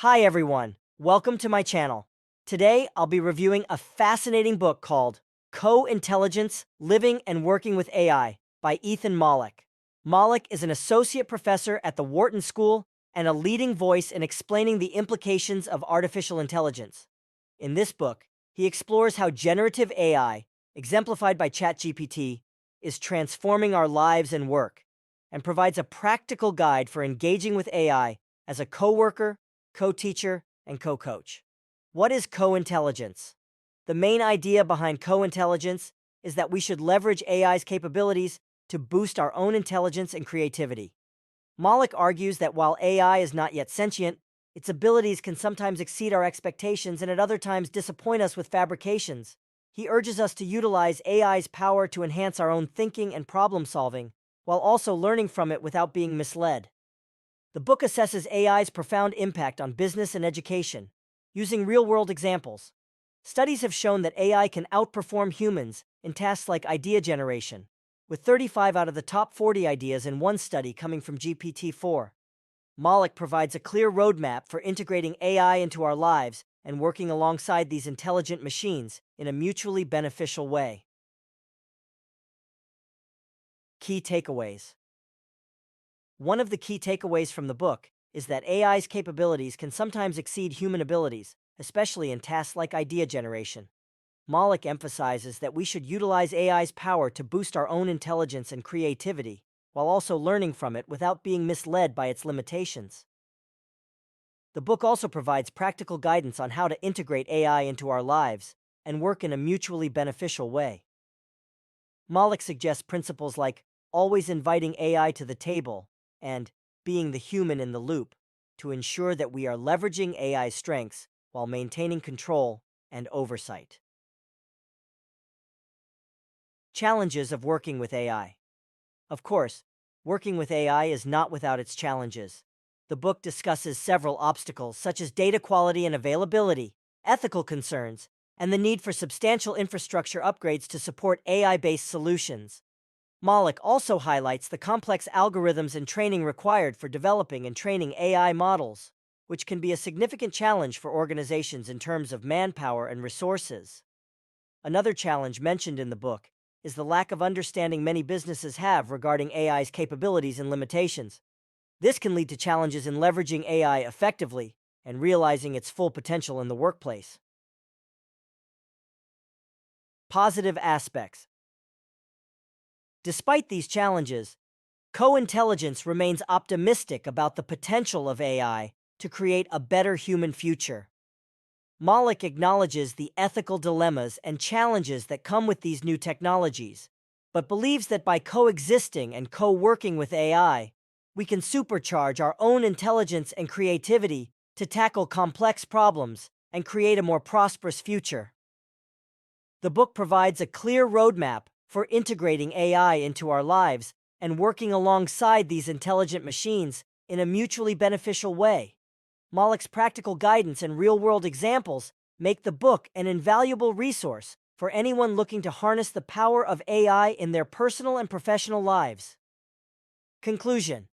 Hi everyone, welcome to my channel. Today I'll be reviewing a fascinating book called Co-Intelligence, Living and Working with AI by Ethan Mollick. Mollick is an associate professor at the Wharton School and a leading voice in explaining the implications of artificial intelligence. In this book, he explores how generative AI, exemplified by ChatGPT, is transforming our lives and work, and provides a practical guide for engaging with AI as a coworker, co-teacher, and co-coach. What is co-intelligence? The main idea behind co-intelligence is that we should leverage AI's capabilities to boost our own intelligence and creativity. Mollick argues that while AI is not yet sentient, its abilities can sometimes exceed our expectations and at other times disappoint us with fabrications. He urges us to utilize AI's power to enhance our own thinking and problem solving, while also learning from it without being misled. The book assesses AI's profound impact on business and education, using real-world examples. Studies have shown that AI can outperform humans in tasks like idea generation, with 35 out of the top 40 ideas in one study coming from GPT-4. Mollick provides a clear roadmap for integrating AI into our lives and working alongside these intelligent machines in a mutually beneficial way. Key takeaways. One of the key takeaways from the book is that AI's capabilities can sometimes exceed human abilities, especially in tasks like idea generation. Mollick emphasizes that we should utilize AI's power to boost our own intelligence and creativity, while also learning from it without being misled by its limitations. The book also provides practical guidance on how to integrate AI into our lives and work in a mutually beneficial way. Mollick suggests principles like always inviting AI to the table and being the human in the loop to ensure that we are leveraging AI's strengths while maintaining control and oversight. Challenges of working with AI. Of course, working with AI is not without its challenges. The book discusses several obstacles such as data quality and availability, ethical concerns, and the need for substantial infrastructure upgrades to support AI-based solutions. Mollick also highlights the complex algorithms and training required for developing and training AI models, which can be a significant challenge for organizations in terms of manpower and resources. Another challenge mentioned in the book is the lack of understanding many businesses have regarding AI's capabilities and limitations. This can lead to challenges in leveraging AI effectively and realizing its full potential in the workplace. Positive aspects. Despite these challenges, Co-Intelligence remains optimistic about the potential of AI to create a better human future. Mollick acknowledges the ethical dilemmas and challenges that come with these new technologies, but believes that by coexisting and co-working with AI, we can supercharge our own intelligence and creativity to tackle complex problems and create a more prosperous future. The book provides a clear roadmap for integrating AI into our lives and working alongside these intelligent machines in a mutually beneficial way. Mollick's practical guidance and real-world examples make the book an invaluable resource for anyone looking to harness the power of AI in their personal and professional lives. Conclusion.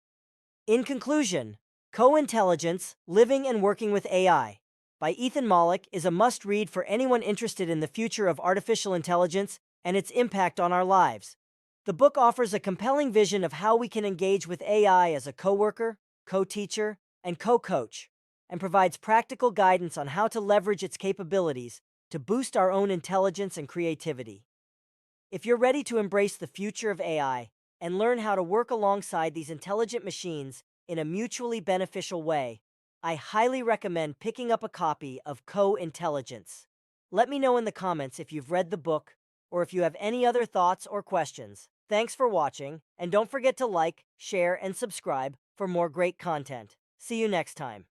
In conclusion, Co-Intelligence, Living and Working with AI by Ethan Mollick is a must-read for anyone interested in the future of artificial intelligence and its impact on our lives. The book offers a compelling vision of how we can engage with AI as a coworker, co-teacher, and co-coach, and provides practical guidance on how to leverage its capabilities to boost our own intelligence and creativity. If you're ready to embrace the future of AI and learn how to work alongside these intelligent machines in a mutually beneficial way, I highly recommend picking up a copy of Co-Intelligence. Let me know in the comments if you've read the book or if you have any other thoughts or questions. Thanks for watching, and don't forget to like, share, and subscribe for more great content. See you next time.